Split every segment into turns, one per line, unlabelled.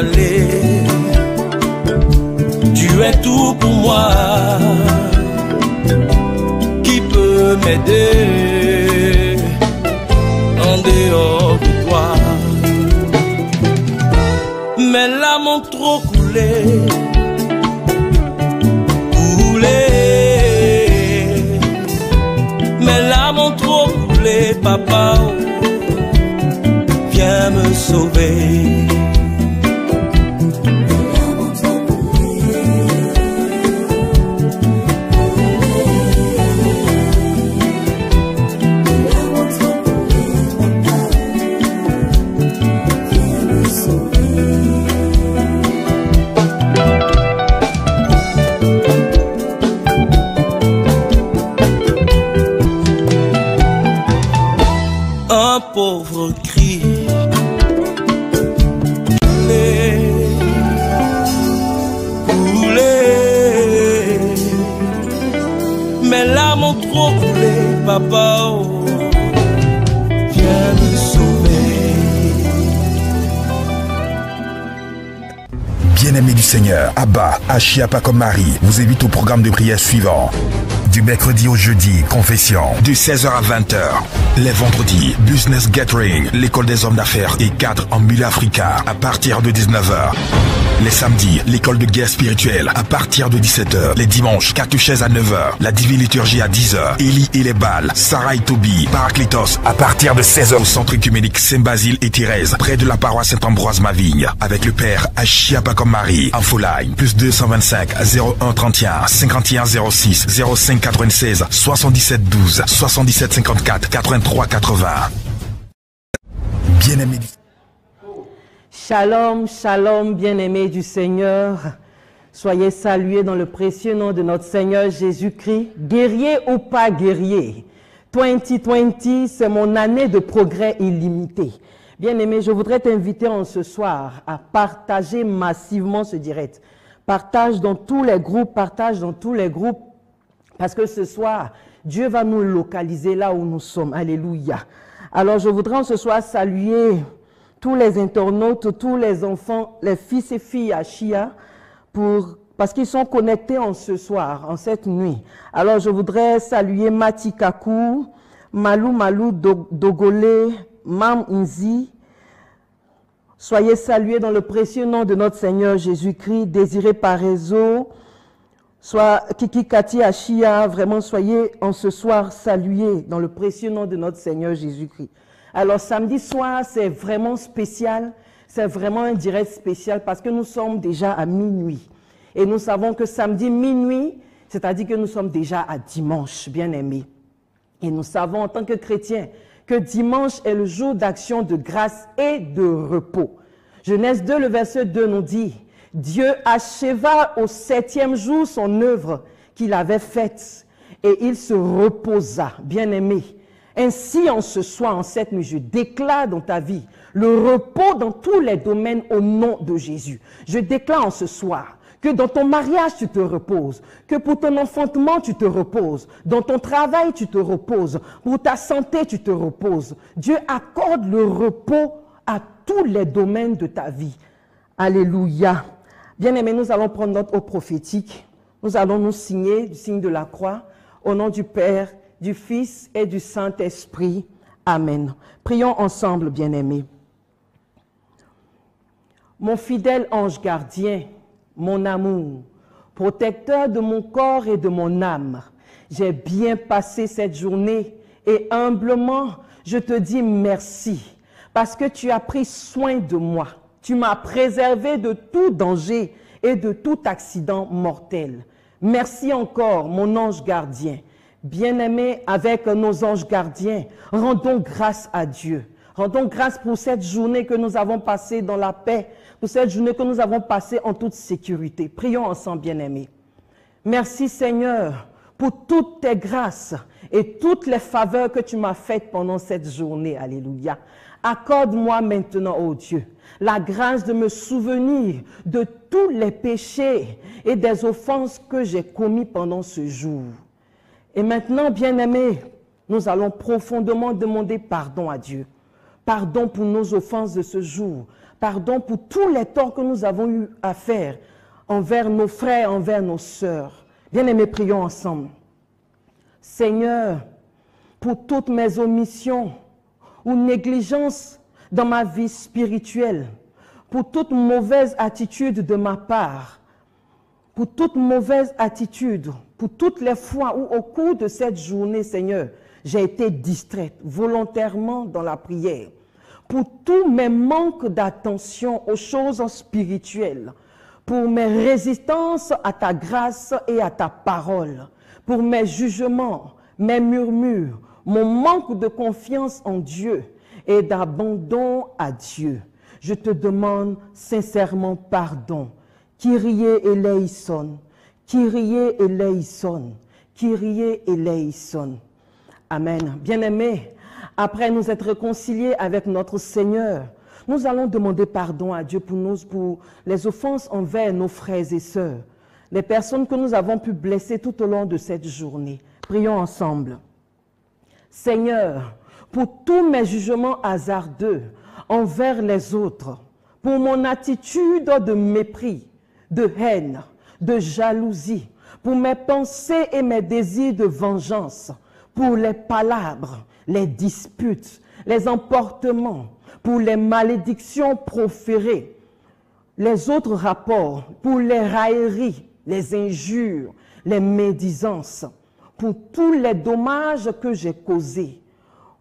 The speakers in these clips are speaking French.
aller. Tu es tout pour moi. Qui peut m'aider en dehors de toi? Mes larmes ont trop coulé, mes larmes ont trop coulé, papa, viens me sauver. Un pauvre cri, couler, mes larmes ont trop coulé, papa, oh, viens me sauver.
Bien-aimés du Seigneur, Abba, Achiapa comme Marie, vous invite au programme de prière suivant. Du mercredi au jeudi, confession, de 16h à 20h. Les vendredis, Business Gathering, l'école des hommes d'affaires et cadres en milieu africain, à partir de 19h. Les samedis, l'école de guerre spirituelle, à partir de 17h. Les dimanches, catéchèse à 9h. La divine liturgie à 10h. Élie et les Bals, Sarah et Toby, Paraclétos, à partir de 16h. Au centre œcuménique Saint-Basile et Thérèse, près de la paroisse Saint-Ambroise-Mavigne, avec le père Achiapa comme Marie. Infoline, plus 225 01 31 51 06 05 96 77 12 77 54 83 80. Bien-aimé.
Shalom, shalom, bien-aimés du Seigneur. Soyez salués dans le précieux nom de notre Seigneur Jésus-Christ. Guerrier ou pas guerrier, 2020, c'est mon année de progrès illimité. Bien-aimés, je voudrais t'inviter en ce soir à partager massivement ce direct. Partage dans tous les groupes, parce que ce soir, Dieu va nous localiser là où nous sommes. Alléluia. Alors, je voudrais en ce soir saluer tous les internautes, tous les enfants, les fils et filles à Chia, parce qu'ils sont connectés en ce soir, en cette nuit. Alors, je voudrais saluer Mati Kakou, Malou Dogolé, Mam Nzi. Soyez salués dans le précieux nom de notre Seigneur Jésus-Christ, Désiré Parezo, soit Kiki Kati Achia, vraiment soyez en ce soir salués dans le précieux nom de notre Seigneur Jésus-Christ. Alors samedi soir, c'est vraiment spécial, c'est vraiment un direct spécial parce que nous sommes déjà à minuit. Et nous savons que samedi minuit, c'est-à-dire que nous sommes déjà à dimanche, bien-aimés. Et nous savons en tant que chrétiens que dimanche est le jour d'action de grâce et de repos. Genèse 2, le verset 2 nous dit, Dieu acheva au 7e jour son œuvre qu'il avait faite et il se reposa, bien-aimé. Ainsi, en ce soir, en cette nuit, je déclare dans ta vie le repos dans tous les domaines au nom de Jésus. Je déclare en ce soir que dans ton mariage, tu te reposes, que pour ton enfantement, tu te reposes, dans ton travail, tu te reposes, pour ta santé, tu te reposes. Dieu accorde le repos à tous les domaines de ta vie. Alléluia. Bien-aimés, nous allons prendre notre eau prophétique. Nous allons nous signer du signe de la croix au nom du Père, du Fils et du Saint-Esprit. Amen. Prions ensemble, bien-aimés. Mon fidèle ange gardien, mon amour, protecteur de mon corps et de mon âme, j'ai bien passé cette journée et humblement, je te dis merci parce que tu as pris soin de moi. Tu m'as préservé de tout danger et de tout accident mortel. Merci encore, mon ange gardien. Bien-aimés, avec nos anges gardiens, rendons grâce à Dieu. Rendons grâce pour cette journée que nous avons passée dans la paix, pour cette journée que nous avons passée en toute sécurité. Prions ensemble, bien-aimés. Merci Seigneur pour toutes tes grâces et toutes les faveurs que tu m'as faites pendant cette journée. Alléluia. Accorde-moi maintenant, ô Dieu, la grâce de me souvenir de tous les péchés et des offenses que j'ai commis pendant ce jour. Et maintenant, bien-aimés, nous allons profondément demander pardon à Dieu. Pardon pour nos offenses de ce jour. Pardon pour tous les torts que nous avons eu à faire envers nos frères, envers nos sœurs. Bien-aimés, prions ensemble. Seigneur, pour toutes mes omissions ou négligences dans ma vie spirituelle, pour toute mauvaise attitude de ma part, pour toute mauvaise attitude, pour toutes les fois où au cours de cette journée, Seigneur, j'ai été distraite volontairement dans la prière, pour tous mes manques d'attention aux choses spirituelles, pour mes résistances à ta grâce et à ta parole, pour mes jugements, mes murmures, mon manque de confiance en Dieu et d'abandon à Dieu. Je te demande sincèrement pardon. Kyrie eleison, Kyrie eleison, Kyrie eleison. Amen. Bien-aimés, après nous être réconciliés avec notre Seigneur, nous allons demander pardon à Dieu pour les offenses envers nos frères et sœurs, les personnes que nous avons pu blesser tout au long de cette journée. Prions ensemble. Seigneur, pour tous mes jugements hasardeux envers les autres, pour mon attitude de mépris, de haine, de jalousie, pour mes pensées et mes désirs de vengeance, pour les palabres, les disputes, les emportements, pour les malédictions proférées, les autres rapports, pour les railleries, les injures, les médisances, pour tous les dommages que j'ai causés,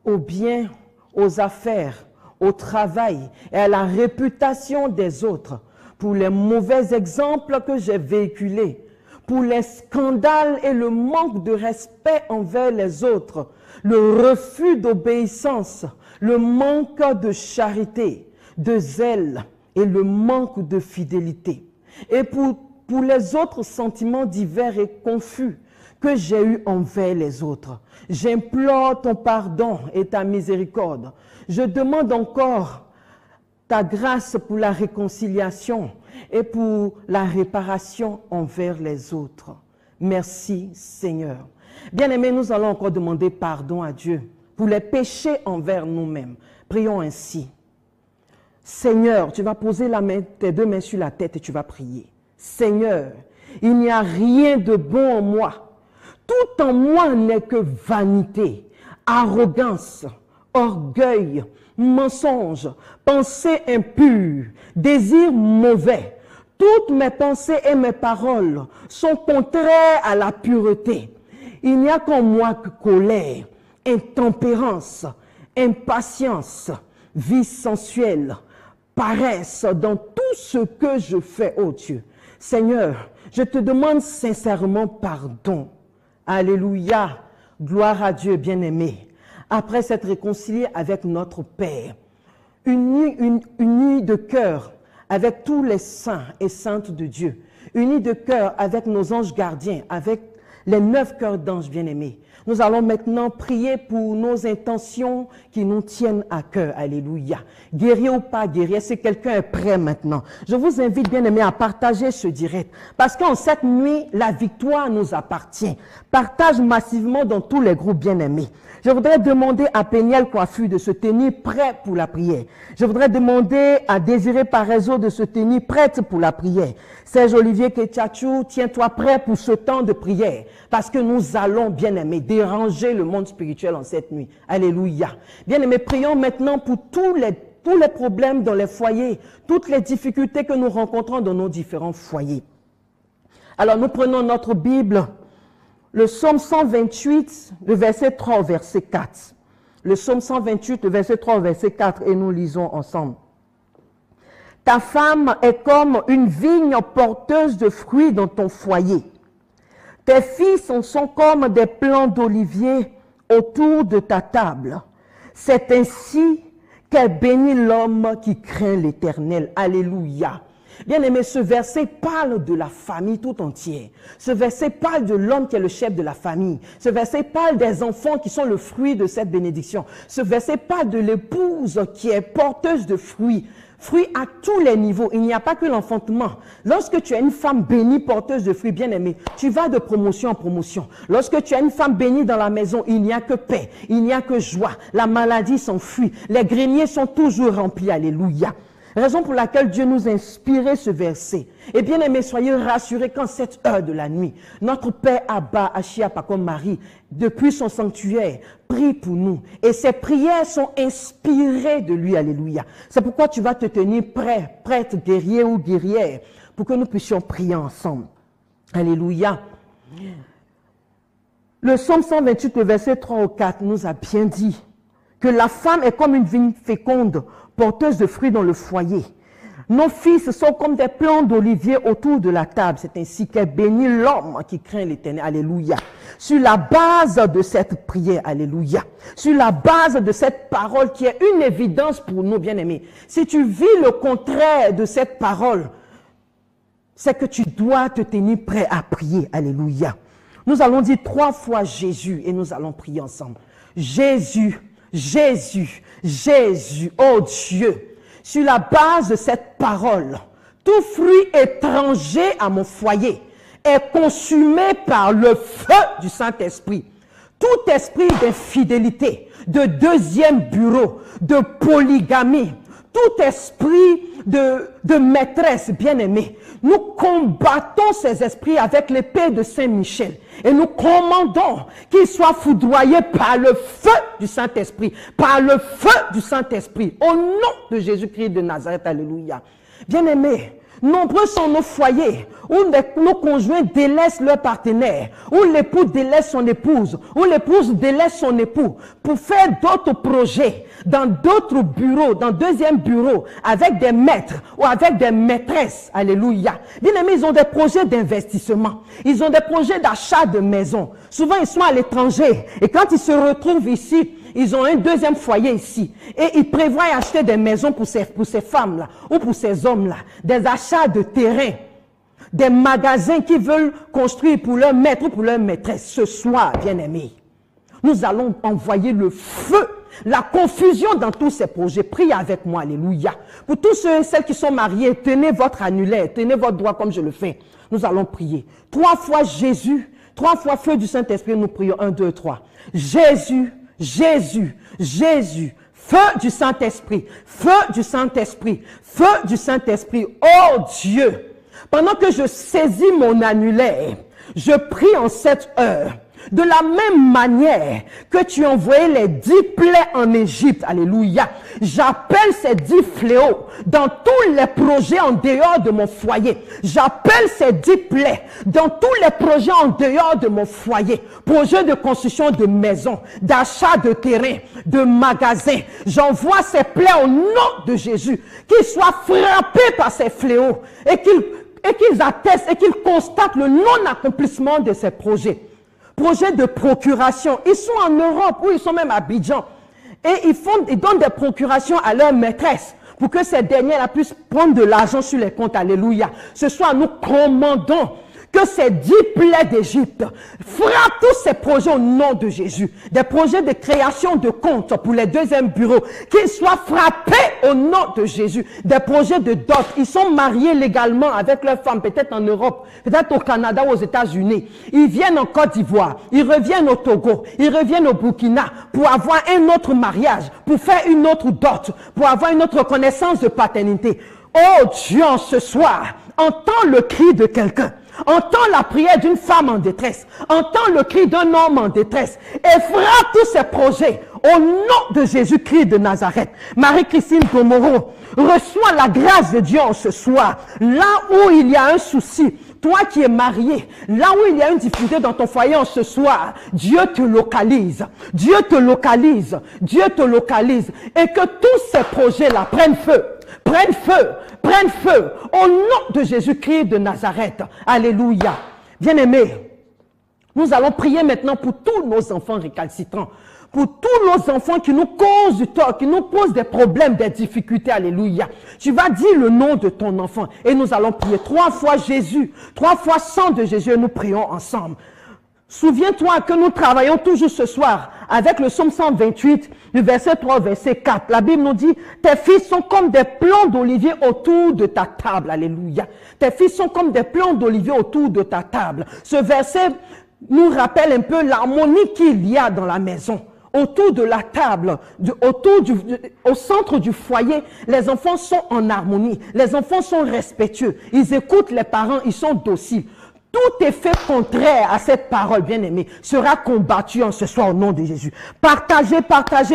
aux biens, aux affaires, au travail et à la réputation des autres, pour les mauvais exemples que j'ai véhiculés, pour les scandales et le manque de respect envers les autres, le refus d'obéissance, le manque de charité, de zèle et le manque de fidélité. Et pour les autres sentiments divers et confus que j'ai eus envers les autres, j'implore ton pardon et ta miséricorde. Je demande encore ta grâce pour la réconciliation et pour la réparation envers les autres. Merci Seigneur. Bien-aimés, nous allons encore demander pardon à Dieu pour les péchés envers nous-mêmes. Prions ainsi. Seigneur, tu vas poser tes deux mains sur la tête et tu vas prier. Seigneur, il n'y a rien de bon en moi. Tout en moi n'est que vanité, arrogance, orgueil, mensonge, pensée impure, désir mauvais. Toutes mes pensées et mes paroles sont contraires à la pureté. Il n'y a qu'en moi que colère, intempérance, impatience, vie sensuelle, paresse dans tout ce que je fais, ô Dieu. Seigneur, je te demande sincèrement pardon. Alléluia, gloire à Dieu bien-aimé. Après s'être réconcilié avec notre Père, unis de cœur avec tous les saints et saintes de Dieu, unis de cœur avec nos anges gardiens, avec les 9 cœurs d'anges bien-aimés. Nous allons maintenant prier pour nos intentions qui nous tiennent à cœur. Alléluia. Guérir ou pas guérir, si quelqu'un est prêt maintenant. Je vous invite, bien-aimés, à partager ce direct. Parce qu'en cette nuit, la victoire nous appartient. Partage massivement dans tous les groupes bien-aimés. Je voudrais demander à Péniel Coiffure de se tenir prêt pour la prière. Je voudrais demander à Désiré Parézo de se tenir prête pour la prière. Serge Olivier Ketchachou, tiens-toi prêt pour ce temps de prière. Parce que nous allons, bien-aimés, déranger le monde spirituel en cette nuit. Alléluia. Bien-aimés, prions maintenant pour tous les problèmes dans les foyers, toutes les difficultés que nous rencontrons dans nos différents foyers. Alors, nous prenons notre Bible, le psaume 128, le verset 3 au verset 4. Le psaume 128, le verset 3 au verset 4, et nous lisons ensemble. Ta femme est comme une vigne porteuse de fruits dans ton foyer. Tes fils sont comme des plants d'olivier autour de ta table. C'est ainsi qu'est béni l'homme qui craint l'Éternel. Alléluia. Bien-aimé, ce verset parle de la famille tout entière. Ce verset parle de l'homme qui est le chef de la famille. Ce verset parle des enfants qui sont le fruit de cette bénédiction. Ce verset parle de l'épouse qui est porteuse de fruits. Fruits à tous les niveaux. Il n'y a pas que l'enfantement. Lorsque tu es une femme bénie, porteuse de fruits, bien-aimée, tu vas de promotion en promotion. Lorsque tu es une femme bénie dans la maison, il n'y a que paix, il n'y a que joie. La maladie s'enfuit. Les greniers sont toujours remplis. Alléluia. Raison pour laquelle Dieu nous a inspiré ce verset. Et bien aimés, soyez rassurés qu'en cette heure de la nuit, notre Père Abba, Ashia Pakom Marie, depuis son sanctuaire, prie pour nous. Et ses prières sont inspirées de lui. Alléluia. C'est pourquoi tu vas te tenir prêt, prête, guerrier ou guerrière, pour que nous puissions prier ensemble. Alléluia. Le psaume 128, le verset 3 au 4, nous a bien dit que la femme est comme une vigne féconde, porteuse de fruits dans le foyer. Nos fils sont comme des plants d'olivier autour de la table. C'est ainsi qu'est béni l'homme qui craint l'Éternel. Alléluia. Sur la base de cette prière, alléluia. Sur la base de cette parole qui est une évidence pour nous, bien-aimés. Si tu vis le contraire de cette parole, c'est que tu dois te tenir prêt à prier. Alléluia. Nous allons dire 3 fois Jésus et nous allons prier ensemble. Jésus, Jésus, Jésus, oh Dieu, sur la base de cette parole, tout fruit étranger à mon foyer est consumé par le feu du Saint-Esprit. Tout esprit d'infidélité, de deuxième bureau, de polygamie, tout esprit de maîtresse bien-aimée, nous combattons ces esprits avec l'épée de Saint-Michel et nous commandons qu'ils soient foudroyés par le feu du Saint-Esprit, par le feu du Saint-Esprit, au nom de Jésus-Christ de Nazareth, alléluia. Bien-aimés, nombreux sont nos foyers où nos conjoints délaissent leur partenaire, où l'époux délaisse son épouse, où l'épouse délaisse son époux pour faire d'autres projets dans d'autres bureaux, dans deuxième bureau, avec des maîtres ou avec des maîtresses. Alléluia. Bien aimés, ils ont des projets d'investissement. Ils ont des projets d'achat de maison. Souvent, ils sont à l'étranger. Et quand ils se retrouvent ici, ils ont un deuxième foyer ici. Et ils prévoient acheter des maisons pour ces femmes-là ou pour ces hommes-là. Des achats de terrain. Des magasins qu'ils veulent construire pour leur maître ou pour leur maîtresse. Ce soir, bien-aimés, nous allons envoyer le feu, la confusion dans tous ces projets. Priez avec moi, alléluia. Pour tous ceux et celles qui sont mariés, tenez votre annulaire, tenez votre doigt comme je le fais. Nous allons prier. 3 fois Jésus, 3 fois feu du Saint-Esprit, nous prions. 1, 2, 3. Jésus, Jésus, Jésus, feu du Saint-Esprit, feu du Saint-Esprit, feu du Saint-Esprit. Oh Dieu, pendant que je saisis mon annulaire, je prie en cette heure. De la même manière que tu envoyais les 10 plaies en Égypte, alléluia, j'appelle ces 10 fléaux dans tous les projets en dehors de mon foyer. J'appelle ces 10 plaies dans tous les projets en dehors de mon foyer. Projets de construction de maisons, d'achat de terrain, de magasins. J'envoie ces plaies au nom de Jésus, qu'ils soient frappés par ces fléaux et qu'ils attestent et qu'ils constatent le non-accomplissement de ces projets. Projets de procuration. Ils sont en Europe ou ils sont même à Abidjan. Et ils donnent des procurations à leur maîtresse pour que ces dernières puissent prendre de l'argent sur les comptes. Alléluia. Ce soir, nous commandons que ces 10 plaies d'Égypte frappent tous ces projets au nom de Jésus. Des projets de création de comptes pour les deuxièmes bureaux, qu'ils soient frappés au nom de Jésus. Des projets de dot. Ils sont mariés légalement avec leurs femmes, peut-être en Europe, peut-être au Canada ou aux États-Unis. Ils viennent en Côte d'Ivoire, ils reviennent au Togo, ils reviennent au Burkina pour avoir un autre mariage, pour faire une autre dot, pour avoir une autre reconnaissance de paternité. Oh Dieu, ce soir, entends le cri de quelqu'un. Entends la prière d'une femme en détresse. Entends le cri d'un homme en détresse. Et frappe tous ces projets au nom de Jésus-Christ de Nazareth. Marie-Christine Gomoro, reçois la grâce de Dieu en ce soir. Là où il y a un souci, toi qui es marié, là où il y a une difficulté dans ton foyer en ce soir, Dieu te localise. Dieu te localise. Dieu te localise. Et que tous ces projets-là prennent feu. Prennent feu, prennent feu, au nom de Jésus-Christ de Nazareth. Alléluia. Bien-aimés, nous allons prier maintenant pour tous nos enfants récalcitrants, pour tous nos enfants qui nous causent du tort, qui nous posent des problèmes, des difficultés. Alléluia. Tu vas dire le nom de ton enfant et nous allons prier 3 fois Jésus, 3 fois sang de Jésus et nous prions ensemble. Souviens-toi que nous travaillons toujours ce soir avec le psaume 128, du verset 3 au verset 4. La Bible nous dit, tes fils sont comme des plants d'olivier autour de ta table. Alléluia. Tes fils sont comme des plants d'olivier autour de ta table. Ce verset nous rappelle un peu l'harmonie qu'il y a dans la maison. Autour de la table, au centre du foyer, les enfants sont en harmonie. Les enfants sont respectueux. Ils écoutent les parents, ils sont dociles. Tout effet contraire à cette parole, bien-aimée, sera combattu en ce soir au nom de Jésus. Partagez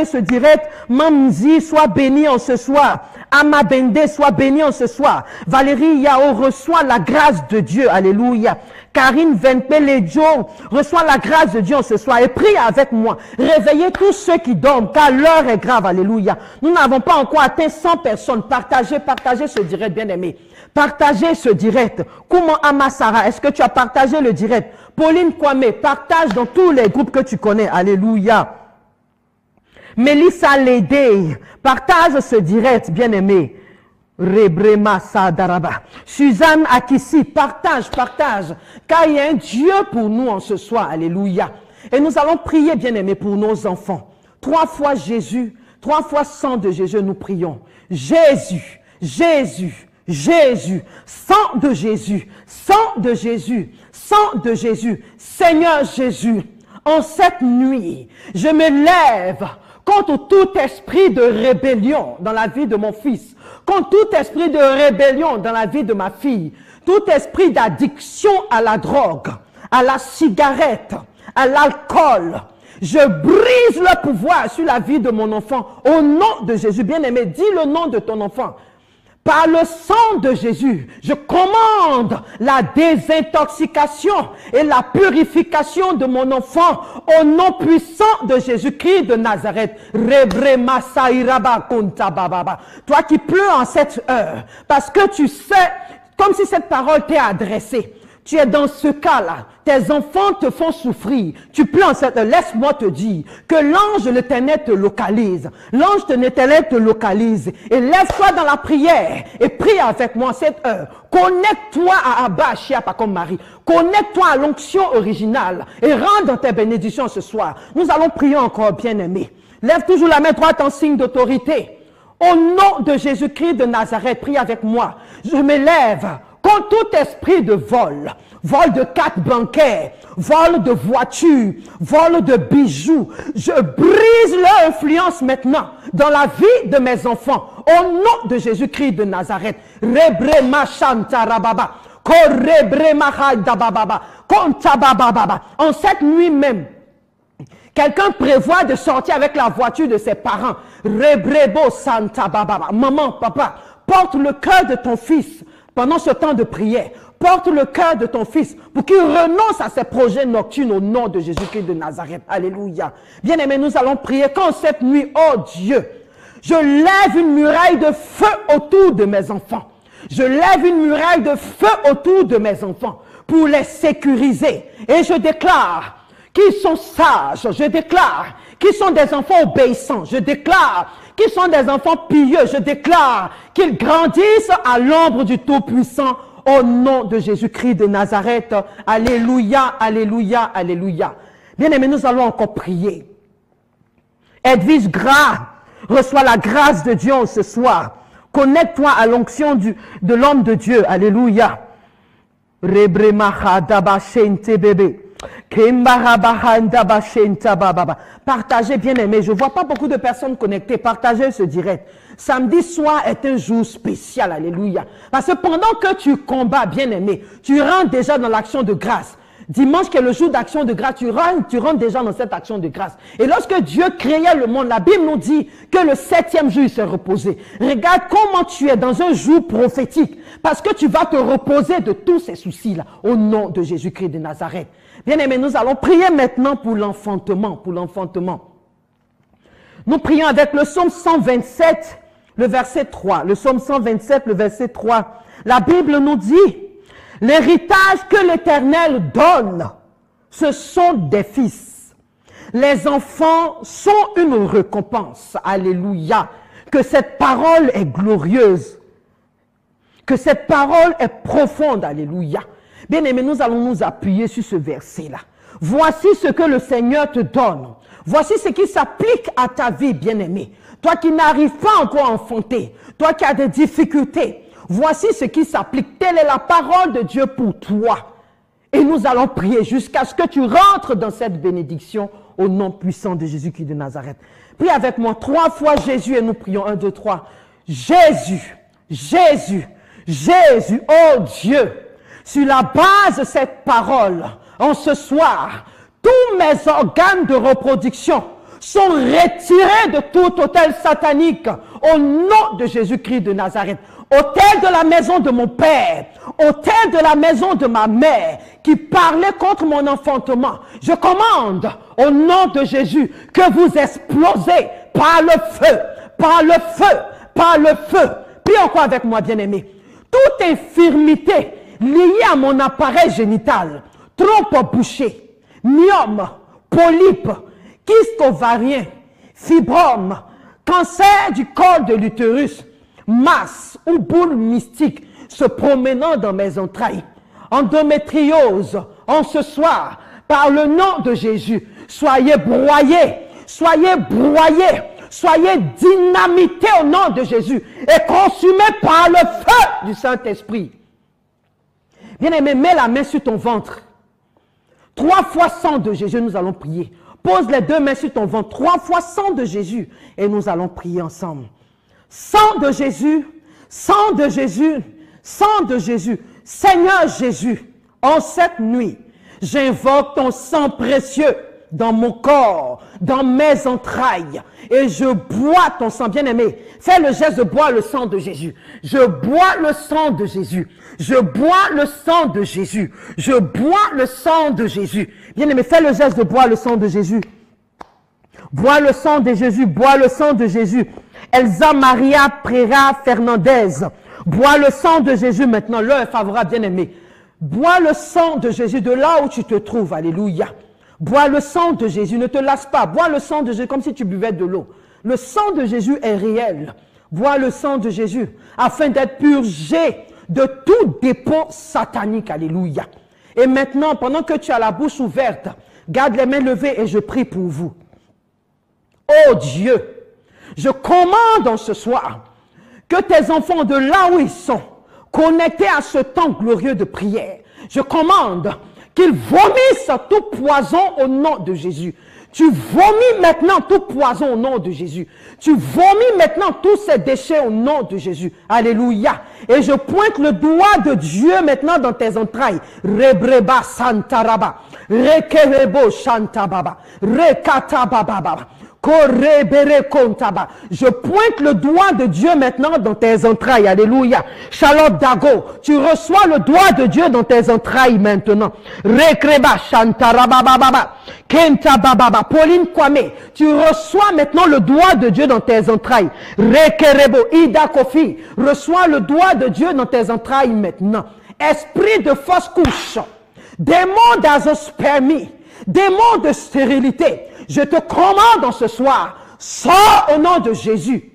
ce direct. Mamzi, sois béni en ce soir. Amabende, sois béni en ce soir. Valérie Yao reçoit la grâce de Dieu. Alléluia. Karine Venpelejo reçoit la grâce de Dieu en ce soir et prie avec moi. Réveillez tous ceux qui dorment car l'heure est grave. Alléluia. Nous n'avons pas encore atteint 100 personnes. Partagez ce direct, bien-aimé. Partagez ce direct. Comment Amasara, est-ce que tu as partagé le direct? Pauline Kwame, partage dans tous les groupes que tu connais. Alléluia. Mélissa Lédé, partage ce direct, bien-aimé. Rebrema Sadaraba. Suzanne Akissi, partage. Car il y a un Dieu pour nous en ce soir. Alléluia. Et nous allons prier, bien-aimé, pour nos enfants. 3 fois Jésus, 3 fois sang de Jésus, nous prions. Jésus, Jésus, Jésus, sang de Jésus, sang de Jésus, sang de Jésus. Seigneur Jésus, en cette nuit, je me lève contre tout esprit de rébellion dans la vie de mon fils, contre tout esprit de rébellion dans la vie de ma fille, tout esprit d'addiction à la drogue, à la cigarette, à l'alcool. Je brise le pouvoir sur la vie de mon enfant au nom de Jésus. Bien-aimé, dis le nom de ton enfant. Par le sang de Jésus, je commande la désintoxication et la purification de mon enfant au nom puissant de Jésus-Christ de Nazareth. Toi qui pleures en cette heure, parce que tu sais, comme si cette parole t'est adressée, tu es dans ce cas-là, tes enfants te font souffrir, tu pleures en cette heure. Laisse-moi te dire que l'ange de l'Éternel te localise. L'ange de l'Éternel te localise. Et lève-toi dans la prière et prie avec moi cette heure. Connecte-toi à Abba, Chiapa comme Marie. Connecte-toi à l'onction originale et rentre dans tes bénédictions ce soir. Nous allons prier encore, bien-aimés. Lève toujours la main droite en signe d'autorité. Au nom de Jésus-Christ de Nazareth, prie avec moi. Je me lève contre tout esprit de vol, vol de cartes bancaires, vol de voitures, vol de bijoux. Je brise leur influence maintenant dans la vie de mes enfants. Au nom de Jésus-Christ de Nazareth. Rebrema Shantarababa, Korebrema Haidababa, Kontabababa. En cette nuit même, quelqu'un prévoit de sortir avec la voiture de ses parents. Rebrebo Santababa. Maman, papa, porte le cœur de ton fils pendant ce temps de prière. Porte le cœur de ton fils pour qu'il renonce à ses projets nocturnes au nom de Jésus-Christ de Nazareth. Alléluia. Bien-aimés, nous allons prier quand cette nuit, oh Dieu, je lève une muraille de feu autour de mes enfants. Je lève une muraille de feu autour de mes enfants pour les sécuriser. Et je déclare qu'ils sont sages. Je déclare qu'ils sont des enfants obéissants. Je déclare qu'ils sont des enfants pieux. Je déclare qu'ils grandissent à l'ombre du Tout-Puissant au nom de Jésus-Christ de Nazareth. Alléluia, alléluia, alléluia. Bien-aimés, nous allons encore prier. Edwige Gras reçoit la grâce de Dieu ce soir. Connecte-toi à l'onction de l'homme de Dieu. Alléluia. Partagez, bien-aimés. Je ne vois pas beaucoup de personnes connectées. Partagez ce direct. Samedi soir est un jour spécial. Alléluia. Parce que pendant que tu combats, bien-aimé, tu rentres déjà dans l'action de grâce. Dimanche qui est le jour d'action de grâce, tu rentres déjà dans cette action de grâce. Et lorsque Dieu créait le monde, la Bible nous dit que le 7e jour, il s'est reposé. Regarde comment tu es dans un jour prophétique. Parce que tu vas te reposer de tous ces soucis-là. Au nom de Jésus-Christ de Nazareth. Bien-aimés, nous allons prier maintenant pour l'enfantement. Pour l'enfantement. Nous prions avec le psaume 127, le verset 3. Le psaume 127, le verset 3. La Bible nous dit: l'héritage que l'Éternel donne, ce sont des fils. Les enfants sont une récompense. Alléluia. Que cette parole est glorieuse. Que cette parole est profonde. Alléluia. Bien-aimés, nous allons nous appuyer sur ce verset-là. Voici ce que le Seigneur te donne. Voici ce qui s'applique à ta vie, bien-aimé. Toi qui n'arrives pas encore à enfanter. Toi qui as des difficultés. Voici ce qui s'applique. Telle est la parole de Dieu pour toi. Et nous allons prier jusqu'à ce que tu rentres dans cette bénédiction au nom puissant de Jésus-Christ de Nazareth. Prie avec moi 3 fois Jésus et nous prions 1, 2, 3. Jésus, Jésus, Jésus, oh Dieu, sur la base de cette parole, en ce soir, tous mes organes de reproduction sont retirés de tout autel satanique au nom de Jésus-Christ de Nazareth. Autel de la maison de mon père, autel de la maison de ma mère qui parlait contre mon enfantement. Je commande au nom de Jésus que vous explosez par le feu, par le feu, par le feu. Puis encore avec moi, bien-aimé. Toute infirmité liée à mon appareil génital, trompe bouchée, myome, polype, kyste ovarien, fibrome, cancer du col de l'utérus, masse ou boule mystique se promenant dans mes entrailles, endométriose, en ce soir, par le nom de Jésus, soyez broyés, soyez broyés, soyez dynamités au nom de Jésus et consumés par le feu du Saint-Esprit. Bien-aimé, mets la main sur ton ventre. 3 fois sang de Jésus, nous allons prier. Pose les 2 mains sur ton ventre. 3 fois sang de Jésus et nous allons prier ensemble. Sang de Jésus, sang de Jésus, sang de Jésus. Seigneur Jésus, en cette nuit, j'invoque ton sang précieux dans mon corps, dans mes entrailles, et je bois ton sang. Bien-aimé, fais le geste de boire le sang de Jésus. Je bois le sang de Jésus. Je bois le sang de Jésus. Je bois le sang de Jésus. Bien-aimé, fais le geste de boire le sang de Jésus. Bois le sang de Jésus, bois le sang de Jésus. Elsa Maria Prera Fernandez, bois le sang de Jésus maintenant. L'heure est favorable, bien-aimé. Bois le sang de Jésus de là où tu te trouves. Alléluia. Bois le sang de Jésus, ne te lasse pas. Bois le sang de Jésus comme si tu buvais de l'eau. Le sang de Jésus est réel. Bois le sang de Jésus afin d'être purgé de tout dépôt satanique. Alléluia. Et maintenant, pendant que tu as la bouche ouverte, garde les mains levées et je prie pour vous. Oh Dieu, je commande en ce soir que tes enfants de là où ils sont, connectés à ce temps glorieux de prière, je commande qu'ils vomissent tout poison au nom de Jésus. Tu vomis maintenant tout poison au nom de Jésus. Tu vomis maintenant tous ces déchets au nom de Jésus. Alléluia. Et je pointe le doigt de Dieu maintenant dans tes entrailles. Rebreba santaraba. Rekerebo shantababa. Rekatabababa. Je pointe le doigt de Dieu maintenant dans tes entrailles. Alléluia. Charlotte Dago, tu reçois le doigt de Dieu dans tes entrailles maintenant. Rekreba Shantarabababa. Kenta Bababa. Pauline Kwame, tu reçois maintenant le doigt de Dieu dans tes entrailles. Rekerebo Ida Kofi, reçois le doigt de Dieu dans tes entrailles maintenant. Esprit de fausse couche, démon d'azospermie, démon de stérilité, je te commande en ce soir, sors au nom de Jésus.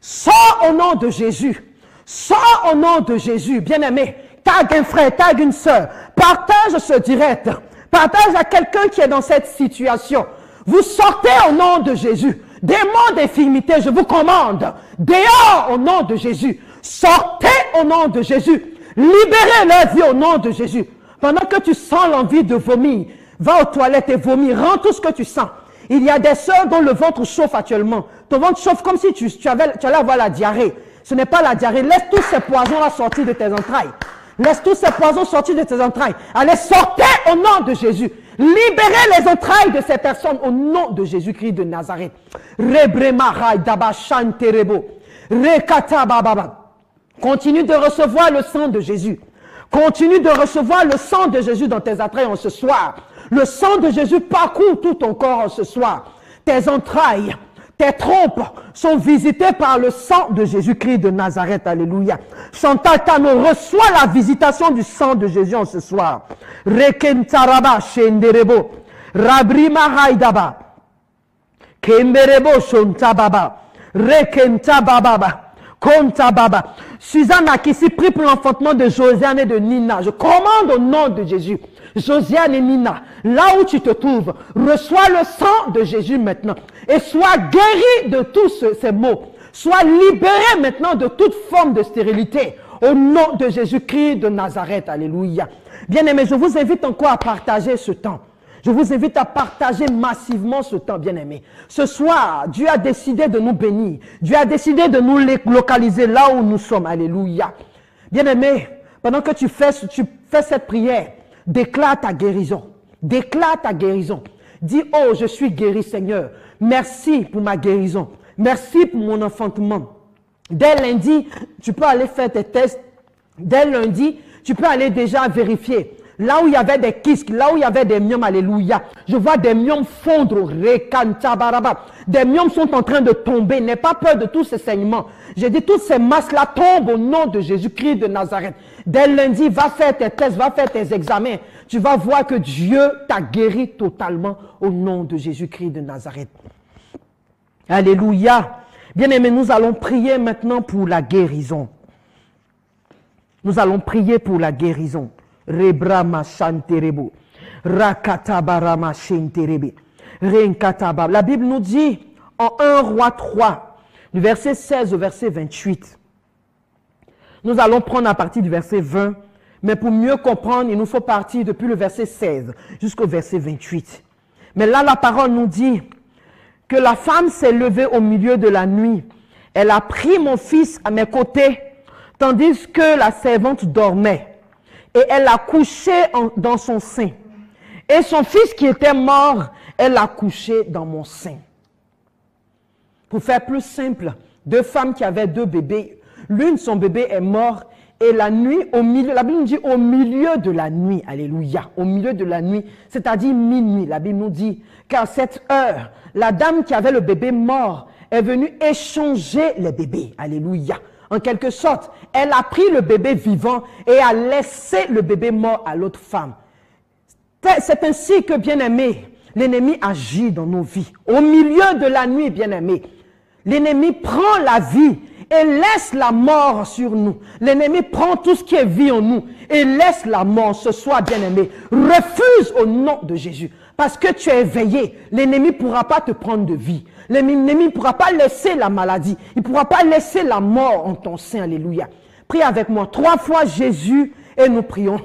Sors au nom de Jésus. Sors au nom de Jésus. Bien-aimé, tag un frère, tag une sœur. Partage ce direct. Partage à quelqu'un qui est dans cette situation. Vous sortez au nom de Jésus. Démons d'infirmité, je vous commande. Dehors au nom de Jésus. Sortez au nom de Jésus. Libérez leur vie au nom de Jésus. Pendant que tu sens l'envie de vomir, va aux toilettes et vomis. Rends tout ce que tu sens. Il y a des sœurs dont le ventre chauffe actuellement. Ton ventre chauffe comme si tu allais avoir la diarrhée. Ce n'est pas la diarrhée. Laisse tous ces poisons-là sortir de tes entrailles. Laisse tous ces poisons sortir de tes entrailles. Allez, sortez au nom de Jésus. Libérez les entrailles de ces personnes au nom de Jésus-Christ de Nazareth. Continue de recevoir le sang de Jésus. Continue de recevoir le sang de Jésus dans tes entrailles en ce soir. Le sang de Jésus parcourt tout ton corps en ce soir. Tes entrailles, tes trompes sont visitées par le sang de Jésus-Christ de Nazareth. Alléluia. Chantal Tano, reçois la visitation du sang de Jésus en ce soir. Rekentaraba shenderebo. Rabrima haidaba. Kemberebo Shontababa. Rekentababa. Kontababa. Suzanne Akissi prie pour l'enfantement de Josiane et de Nina. Je commande au nom de Jésus. Josiane et Nina, là où tu te trouves, reçois le sang de Jésus maintenant et sois guéri de tous ces maux. Sois libéré maintenant de toute forme de stérilité au nom de Jésus-Christ de Nazareth. Alléluia. Bien-aimés, je vous invite encore à partager ce temps. Je vous invite à partager massivement ce temps, bien-aimés. Ce soir, Dieu a décidé de nous bénir. Dieu a décidé de nous localiser là où nous sommes. Alléluia. Bien-aimés, pendant que tu fais cette prière, déclare ta guérison. Déclare ta guérison. Dis, oh, je suis guéri, Seigneur. Merci pour ma guérison. Merci pour mon enfantement. Dès lundi, tu peux aller faire tes tests. Dès lundi, tu peux aller déjà vérifier. Là où il y avait des kystes, là où il y avait des myomes, alléluia. Je vois des myomes fondre, des myomes sont en train de tomber. N'aie pas peur de tous ces saignements. J'ai dit, toutes ces masses-là tombent au nom de Jésus-Christ de Nazareth. Dès lundi, va faire tes tests, va faire tes examens. Tu vas voir que Dieu t'a guéri totalement au nom de Jésus-Christ de Nazareth. Alléluia. Bien-aimés, nous allons prier maintenant pour la guérison. Nous allons prier pour la guérison. Rebrama Shanterebo. Rakatabarama Shenterebe. Renkataba. La Bible nous dit en 1 Roi 3, du verset 16 au verset 28. Nous allons prendre à partir du verset 20, mais pour mieux comprendre, il nous faut partir depuis le verset 16 jusqu'au verset 28. Mais là, la parole nous dit que la femme s'est levée au milieu de la nuit. Elle a pris mon fils à mes côtés, tandis que la servante dormait. Et elle l'a couché dans son sein. Et son fils qui était mort, elle l'a couché dans mon sein. Pour faire plus simple, deux femmes qui avaient deux bébés. L'une, son bébé est mort. Et la nuit, au milieu, la Bible nous dit au milieu de la nuit. Alléluia. Au milieu de la nuit, c'est-à-dire minuit. La Bible nous dit qu'à cette heure, la dame qui avait le bébé mort est venue échanger les bébés. Alléluia. En quelque sorte, elle a pris le bébé vivant et a laissé le bébé mort à l'autre femme. C'est ainsi que, bien-aimés, l'ennemi agit dans nos vies. Au milieu de la nuit, bien-aimés, l'ennemi prend la vie et laisse la mort sur nous. L'ennemi prend tout ce qui est vie en nous et laisse la mort. Ce soir, bien-aimé, refuse au nom de Jésus. Parce que tu es éveillé, l'ennemi ne pourra pas te prendre de vie. L'ennemi ne pourra pas laisser la maladie. Il ne pourra pas laisser la mort en ton sein. Alléluia. Prie avec moi 3 fois Jésus et nous prions.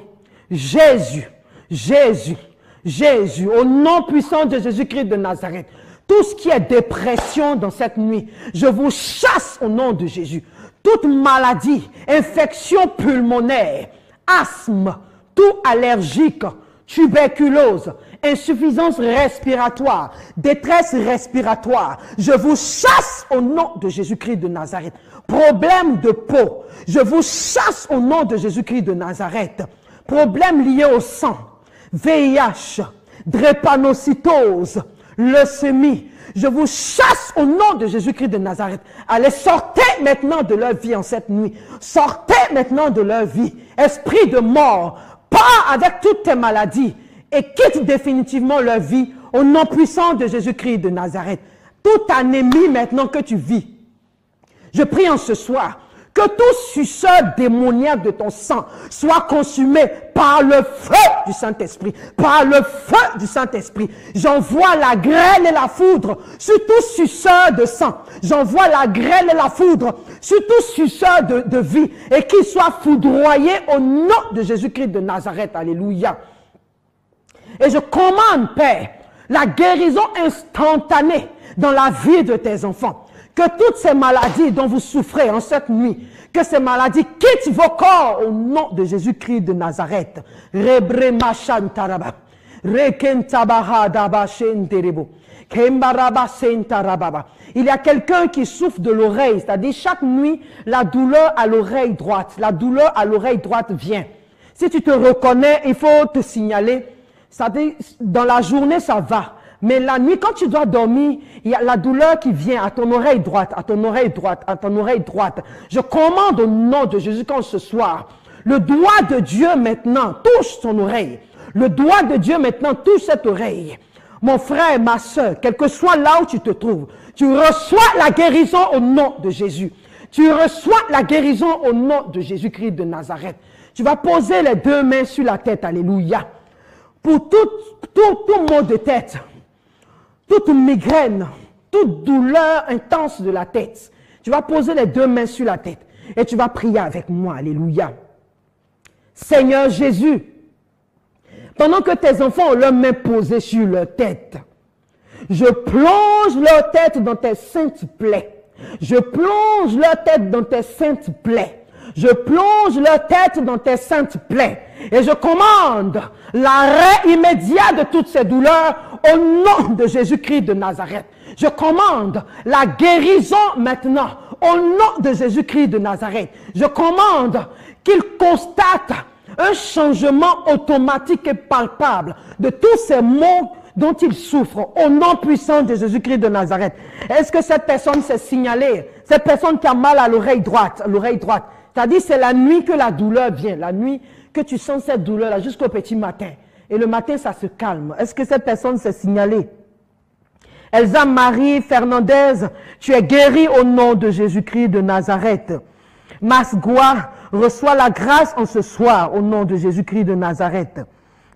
Jésus, Jésus, Jésus, au nom puissant de Jésus-Christ de Nazareth. Tout ce qui est dépression dans cette nuit, je vous chasse au nom de Jésus. Toute maladie, infection pulmonaire, asthme, tout allergique, tuberculose, insuffisance respiratoire, détresse respiratoire, je vous chasse au nom de Jésus-Christ de Nazareth. Problème de peau, je vous chasse au nom de Jésus-Christ de Nazareth. Problème lié au sang, VIH, drépanocytose, leucémie, je vous chasse au nom de Jésus-Christ de Nazareth. Allez, sortez maintenant de leur vie en cette nuit. Sortez maintenant de leur vie. Esprit de mort, pars avec toutes tes maladies et quitte définitivement leur vie au nom puissant de Jésus-Christ de Nazareth. Toute anémie maintenant que tu vis, je prie en ce soir que tout suceur démoniaque de ton sang soit consumé par le feu du Saint-Esprit. Par le feu du Saint-Esprit. J'envoie la grêle et la foudre sur tout suceur de sang. J'envoie la grêle et la foudre sur tout suceur de vie et qu'il soit foudroyé au nom de Jésus-Christ de Nazareth. Alléluia. Et je commande, Père, la guérison instantanée dans la vie de tes enfants. Que toutes ces maladies dont vous souffrez en cette nuit, que ces maladies quittent vos corps au nom de Jésus-Christ de Nazareth. Il y a quelqu'un qui souffre de l'oreille, c'est-à-dire chaque nuit, la douleur à l'oreille droite, la douleur à l'oreille droite vient. Si tu te reconnais, il faut te signaler. C'est-à-dire, dans la journée, ça va. Mais la nuit, quand tu dois dormir, il y a la douleur qui vient à ton oreille droite, à ton oreille droite, à ton oreille droite. Je commande au nom de Jésus quand ce soir, le doigt de Dieu maintenant touche son oreille. Le doigt de Dieu maintenant touche cette oreille. Mon frère, ma soeur, quel que soit là où tu te trouves, tu reçois la guérison au nom de Jésus. Tu reçois la guérison au nom de Jésus-Christ de Nazareth. Tu vas poser les deux mains sur la tête, alléluia. Pour tout maux de tête, toute migraine, toute douleur intense de la tête, tu vas poser les deux mains sur la tête et tu vas prier avec moi, alléluia. Seigneur Jésus, pendant que tes enfants ont leurs mains posées sur leur tête, je plonge leur tête dans tes saintes plaies. Je plonge leur tête dans tes saintes plaies. Je plonge leur tête dans tes saintes plaies. Et je commande l'arrêt immédiat de toutes ces douleurs au nom de Jésus-Christ de Nazareth. Je commande la guérison maintenant au nom de Jésus-Christ de Nazareth. Je commande qu'ils constatent un changement automatique et palpable de tous ces maux dont ils souffrent au nom puissant de Jésus-Christ de Nazareth. Est-ce que cette personne s'est signalée? Cette personne qui a mal à l'oreille droite, c'est-à-dire c'est la nuit que la douleur vient, la nuit que tu sens cette douleur-là jusqu'au petit matin. Et le matin, ça se calme. Est-ce que cette personne s'est signalée? Elsa Marie Fernandez, tu es guérie au nom de Jésus-Christ de Nazareth. Masgoua, reçois la grâce en ce soir au nom de Jésus-Christ de Nazareth.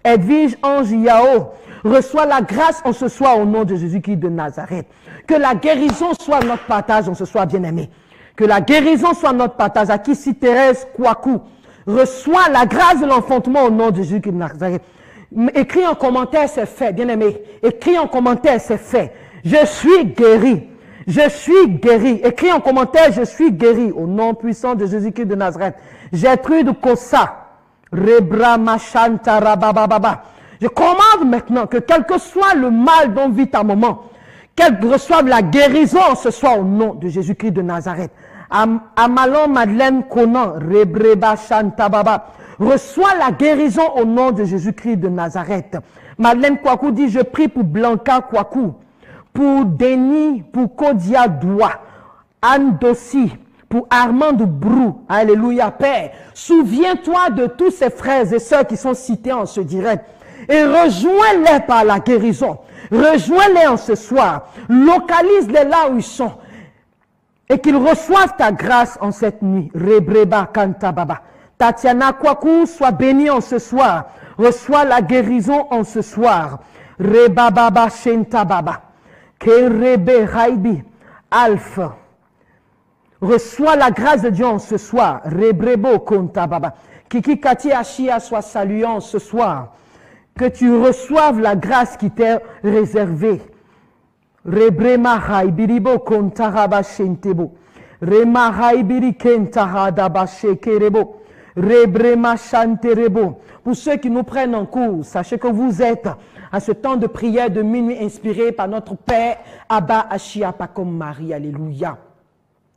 Edwige Ange Yao, reçois la grâce en ce soir au nom de Jésus-Christ de Nazareth. Que la guérison soit notre partage en ce soir, bien-aimé. Que la guérison soit notre partage. Akissi Thérèse Kouakou, reçois la grâce de l'enfantement au nom de Jésus-Christ de Nazareth. Écris en commentaire, c'est fait, bien-aimé. Écris en commentaire, c'est fait. Je suis guéri. Je suis guéri. Écris en commentaire, je suis guéri. Au nom puissant de Jésus-Christ de Nazareth. Gertrude Kossa. Rebra Machanta Rabababa. Je commande maintenant que quel que soit le mal dont vit ta maman, qu'elle reçoive la guérison ce soir au nom de Jésus-Christ de Nazareth. Amalon Madeleine Conan. Rebreba Chanta Baba. Reçois la guérison au nom de Jésus-Christ de Nazareth. Madeleine Kouakou dit, je prie pour Blanca Kouakou, pour Denis, pour Kodia Doua, Anne Dossi, pour Armand Brou. Alléluia, Père. Souviens-toi de tous ces frères et sœurs qui sont cités en ce direct et rejoins-les par la guérison. Rejoins-les en ce soir. Localise-les là où ils sont et qu'ils reçoivent ta grâce en cette nuit. Rebreba Kanta Baba. Tatiana Kouakou, sois bénie en ce soir. Reçois la guérison en ce soir. Rebababa Shenta Baba. Kerebe Raibi. Alpha. Reçois la grâce de Dieu en ce soir. Rebrebo Konta Baba. Kiki Kati Ashia soit salué en ce soir. Que tu reçoives la grâce qui t'est réservée. Rebrema Raibiribo Konta Raba Shentebo. Rema Raibiri Kenta Radaba Shekerebo. Rebrema Chanterebo. Pour ceux qui nous prennent en cours, sachez que vous êtes à ce temps de prière de minuit inspiré par notre Père Abba Ashia Pakom Marie. Alléluia.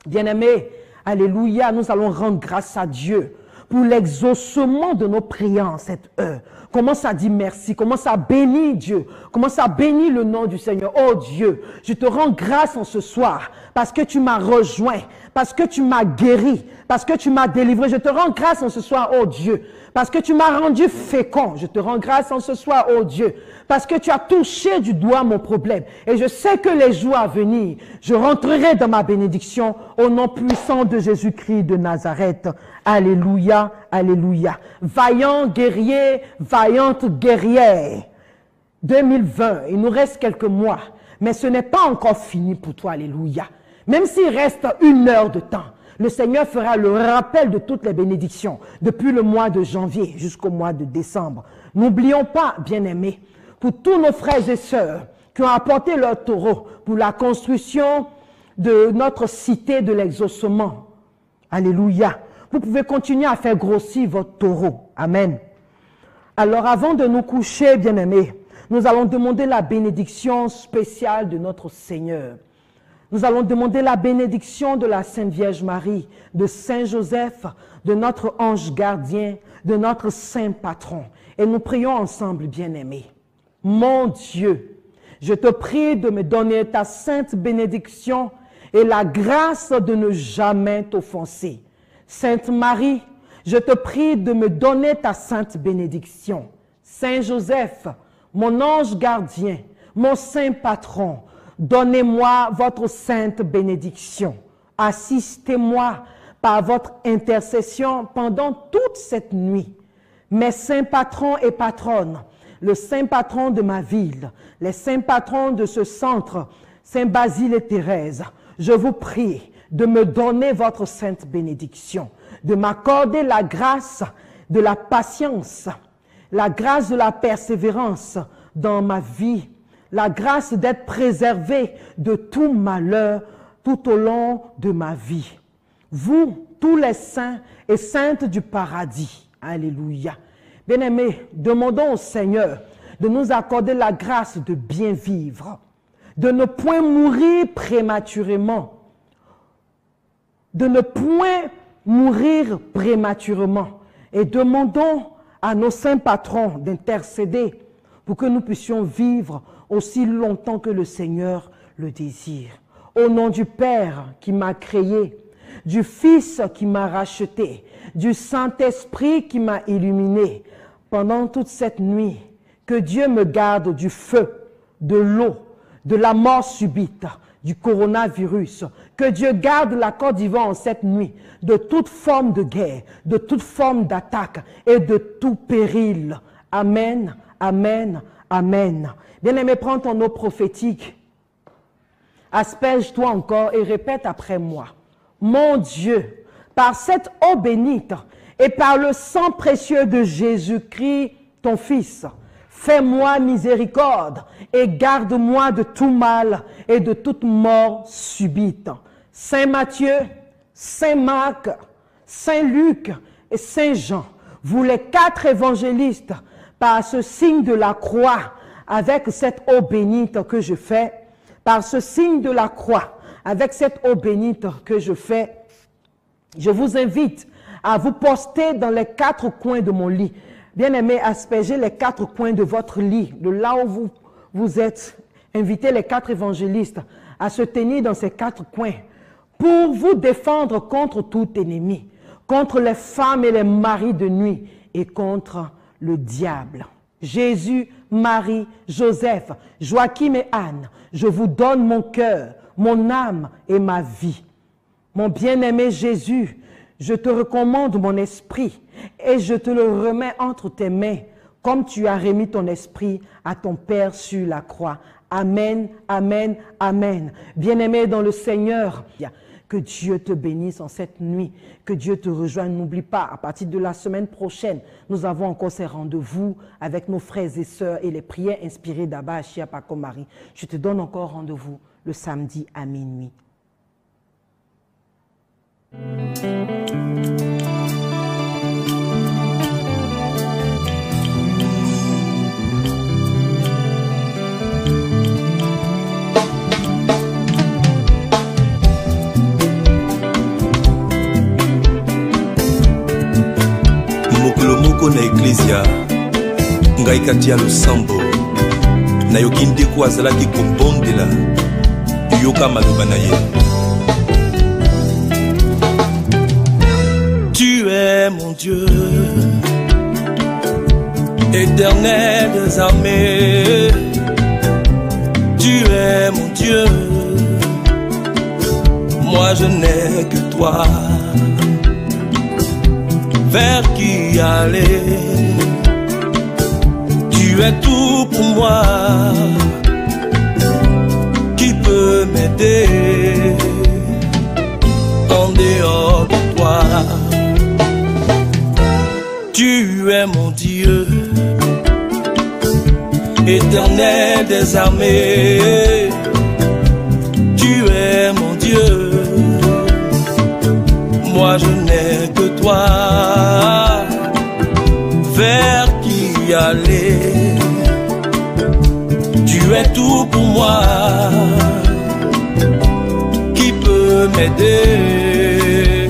Bien-aimés, alléluia, nous allons rendre grâce à Dieu pour l'exaucement de nos prières en cette heure. Commence à dire merci, commence à bénir Dieu, commence à bénir le nom du Seigneur. Oh Dieu, je te rends grâce en ce soir parce que tu m'as rejoint, parce que tu m'as guéri, parce que tu m'as délivré. Je te rends grâce en ce soir, oh Dieu, parce que tu m'as rendu fécond. Je te rends grâce en ce soir, oh Dieu, parce que tu as touché du doigt mon problème. Et je sais que les jours à venir, je rentrerai dans ma bénédiction au nom puissant de Jésus-Christ de Nazareth. Alléluia, alléluia. Vaillant guerrier, vaillante guerrière. 2020, il nous reste quelques mois, mais ce n'est pas encore fini pour toi, alléluia. Même s'il reste 1 heure de temps, le Seigneur fera le rappel de toutes les bénédictions depuis le mois de janvier jusqu'au mois de décembre. N'oublions pas, bien-aimés, pour tous nos frères et sœurs qui ont apporté leur taureau pour la construction de notre cité de l'exaucement. Alléluia. Vous pouvez continuer à faire grossir votre taureau. Amen. Alors avant de nous coucher, bien-aimés, nous allons demander la bénédiction spéciale de notre Seigneur. Nous allons demander la bénédiction de la Sainte Vierge Marie, de Saint Joseph, de notre ange gardien, de notre saint patron. Et nous prions ensemble, bien-aimés. Mon Dieu, je te prie de me donner ta sainte bénédiction et la grâce de ne jamais t'offenser. Sainte Marie, je te prie de me donner ta sainte bénédiction. Saint Joseph, mon ange gardien, mon saint patron, donnez-moi votre sainte bénédiction. Assistez-moi par votre intercession pendant toute cette nuit. Mes saints patrons et patronnes, le saint patron de ma ville, les saints patrons de ce centre, Saint Basile et Thérèse, je vous prie de me donner votre sainte bénédiction, de m'accorder la grâce de la patience, la grâce de la persévérance dans ma vie, la grâce d'être préservé de tout malheur tout au long de ma vie. Vous, tous les saints et saintes du paradis, alléluia. Bien-aimés, demandons au Seigneur de nous accorder la grâce de bien vivre, de ne point mourir prématurément, de ne point mourir prématurément. Et demandons à nos saints patrons d'intercéder pour que nous puissions vivre aussi longtemps que le Seigneur le désire. Au nom du Père qui m'a créé, du Fils qui m'a racheté, du Saint-Esprit qui m'a illuminé, pendant toute cette nuit, que Dieu me garde du feu, de l'eau, de la mort subite, du coronavirus. Que Dieu garde la Côte d'Ivoire en cette nuit de toute forme de guerre, de toute forme d'attaque et de tout péril. Amen, amen, amen. Bien-aimé, prends ton eau prophétique, asperge-toi encore et répète après moi. Mon Dieu, par cette eau bénite et par le sang précieux de Jésus-Christ, ton Fils, fais-moi miséricorde et garde-moi de tout mal et de toute mort subite. Saint Matthieu, Saint Marc, Saint Luc et Saint Jean, vous les 4 évangélistes, par ce signe de la croix, avec cette eau bénite que je fais, par ce signe de la croix, avec cette eau bénite que je fais, je vous invite à vous poster dans les 4 coins de mon lit. Bien-aimés, aspergez les 4 coins de votre lit, de là où vous êtes. Invitez les 4 évangélistes à se tenir dans ces 4 coins pour vous défendre contre tout ennemi, contre les femmes et les maris de nuit et contre le diable. Jésus, Marie, Joseph, Joachim et Anne, je vous donne mon cœur, mon âme et ma vie. Mon bien-aimé Jésus, je te recommande mon esprit et je te le remets entre tes mains, comme tu as remis ton esprit à ton Père sur la croix. Amen, amen, amen. Bien-aimé dans le Seigneur, que Dieu te bénisse en cette nuit, que Dieu te rejoigne. N'oublie pas, à partir de la semaine prochaine, nous avons encore ces rendez-vous avec nos frères et sœurs et les prières inspirées d'Abba Achia Paco Marie. Je te donne encore rendez-vous le samedi à minuit.
Moko na Ecclesia ngai kati ya losambo nayoki ndeko azalaki kobondela yoka maloba na ye. Tu es mon Dieu, éternel des armées. Tu es mon Dieu, moi je n'ai que toi. Vers qui aller? Tu es tout pour moi. Qui peut m'aider en dehors de toi? Tu es mon Dieu, éternel des armées. Tu es mon Dieu, moi je n'ai que toi. Vers qui aller? Tu es tout pour moi. Qui peut m'aider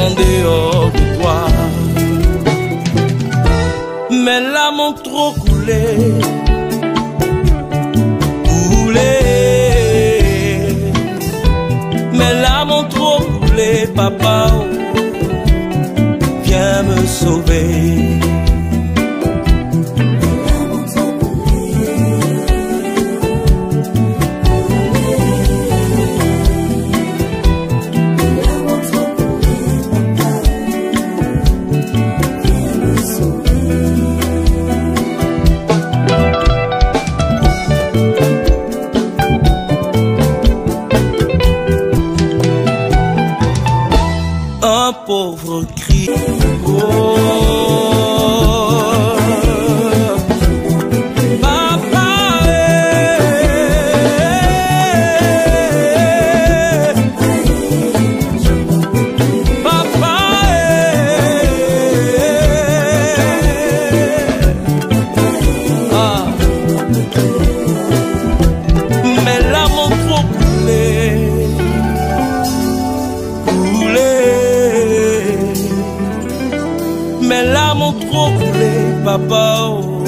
en dehors de toi? Mes larmes ont trop coulé, mes larmes ont trop coulé, papa, viens me sauver. larmes crient. Oh, papa, papa, ah. Mes larmes ont trop coulé, mes larmes ont trop coulé, papa. Oh.